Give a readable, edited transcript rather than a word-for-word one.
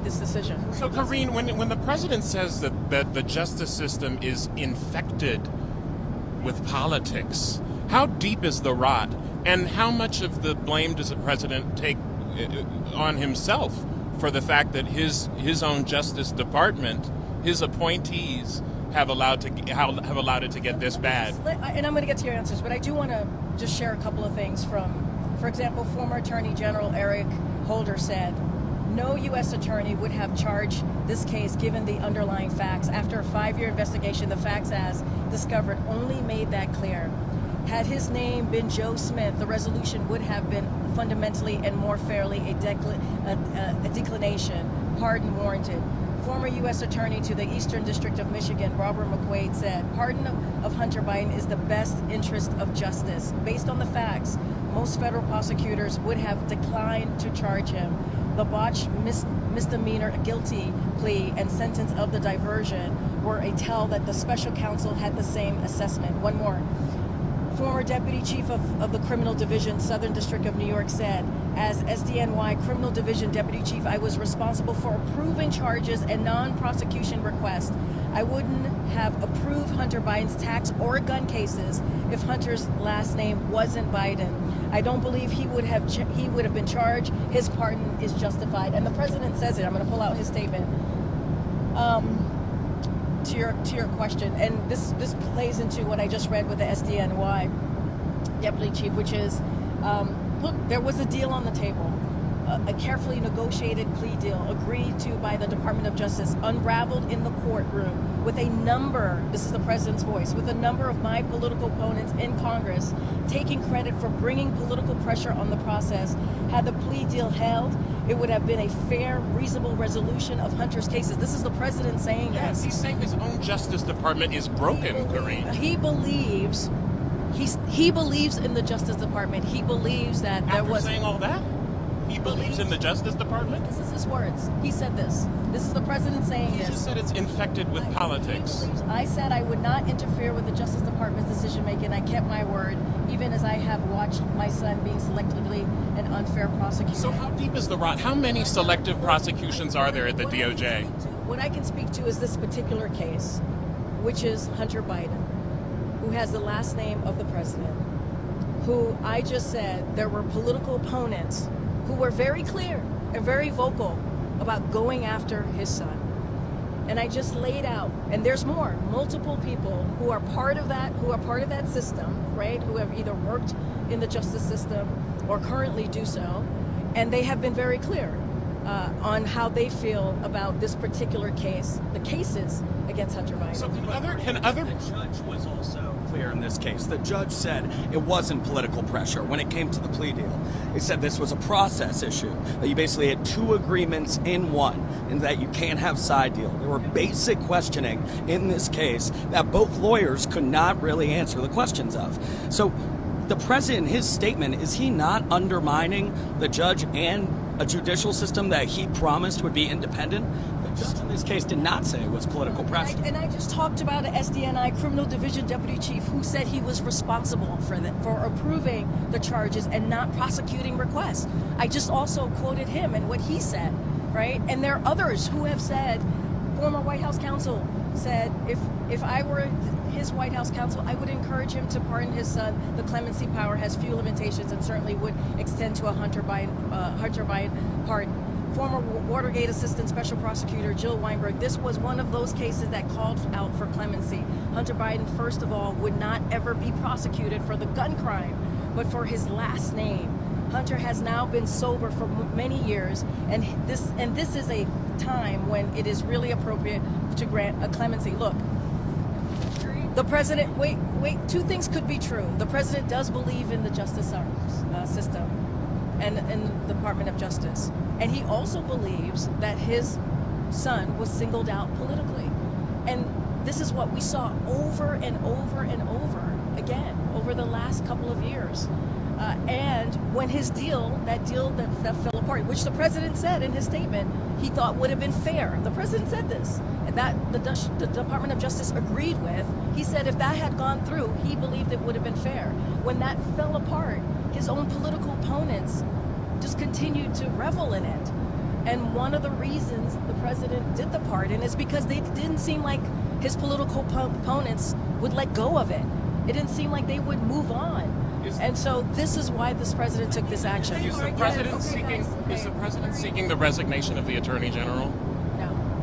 this decision. So, Karine, when the president says that the justice system is infected with politics, how deep is the rot, and how much of the blame does the president take on himself for the fact that his own Justice Department, his appointees, have allowed it to get this bad? And I'm going to get to your answers, but I do want to just share a couple of things from, for example, former Attorney General Eric Holder said, no U.S. attorney would have charged this case given the underlying facts. After a 5-year investigation, the facts as discovered only made that clear. Had his name been Joe Smith, the resolution would have been fundamentally and more fairly a declination, pardon warranted. Former U.S. Attorney to the Eastern District of Michigan, Robert McQuaid, said, pardon of Hunter Biden is the best interest of justice. Based on the facts, most federal prosecutors would have declined to charge him. The botched misdemeanor guilty plea and sentence of the diversion were a tell that the special counsel had the same assessment. One more. Former Deputy Chief of the Criminal Division, Southern District of New York, said, as SDNY Criminal Division Deputy Chief, I was responsible for approving charges and non-prosecution requests. I wouldn't have approved Hunter Biden's tax or gun cases if Hunter's last name wasn't Biden. I don't believe he would have been charged. His pardon is justified. And the president says it. I'm going to pull out his statement. To your question, and this plays into what I just read with the SDNY Deputy Chief, which is, look, there was a deal on the table, a carefully negotiated plea deal agreed to by the Department of Justice, unraveled in the courtroom with a number, this is the president's voice, with a number of my political opponents in Congress taking credit for bringing political pressure on the process. Had the plea deal held, it would have been a fair, reasonable resolution of Hunter's cases. This is the president saying Yes, this. he's saying his own Justice Department is broken, Karine. He believes in the Justice Department. He believes that there was. After saying all that, he believes in the Justice Department? This is his words. He said this. This is the president saying He this. just said it's infected with politics. I said I would not interfere with the Justice Department's decision making. I kept my word, even as I have watched my son being selectively and unfair prosecuted. So how deep is the rot? How many selective prosecutions are there at the DOJ? What I can speak to is this particular case, which is Hunter Biden, who has the last name of the president, who I just said there were political opponents who were very clear and very vocal about going after his son. And I just laid out, and there's more, multiple people who are part of that system, right? Who have either worked in the justice system or currently do so. And they have been very clear on how they feel about this particular case, the cases against Hunter Biden. So The judge was also clear in this case. The judge said it wasn't political pressure when it came to the plea deal. He said this was a process issue, that you basically had two agreements in one, and that you can't have side deal. There were basic questioning in this case that both lawyers could not really answer the questions of. So the president, his statement, is he not undermining the judge and a judicial system that he promised would be independent? The judge in this case did not say it was political pressure. And I just talked about an SDNI Criminal Division Deputy Chief who said he was responsible for approving the charges and not prosecuting requests. I just also quoted him and what he said, right? And there are others who have said, former White House counsel said, if I were his White House counsel, I would encourage him to pardon his son. The clemency power has few limitations and certainly would extend to a Hunter Biden pardon. Former Watergate Assistant Special Prosecutor Jill Weinberg, this was one of those cases that called out for clemency. Hunter Biden, first of all, would not ever be prosecuted for the gun crime, but for his last name. Hunter has now been sober for many years, and this is a time when it is really appropriate to grant a clemency. Look, the president, wait, two things could be true. The president does believe in the justice system and the Department of Justice. And he also believes that his son was singled out politically. And this is what we saw over and over and over again over the last couple of years. And when his deal that fell apart, which the president said in his statement, he thought would have been fair. The president said this, and that the Department of Justice agreed with. He said if that had gone through, he believed it would have been fair. When that fell apart, his own political opponents just continued to revel in it. And one of the reasons the president did the pardon is because they didn't seem like his political opponents would let go of it. It didn't seem like they would move on. And so this is why this president took this action. Is the president seeking the resignation of the Attorney General?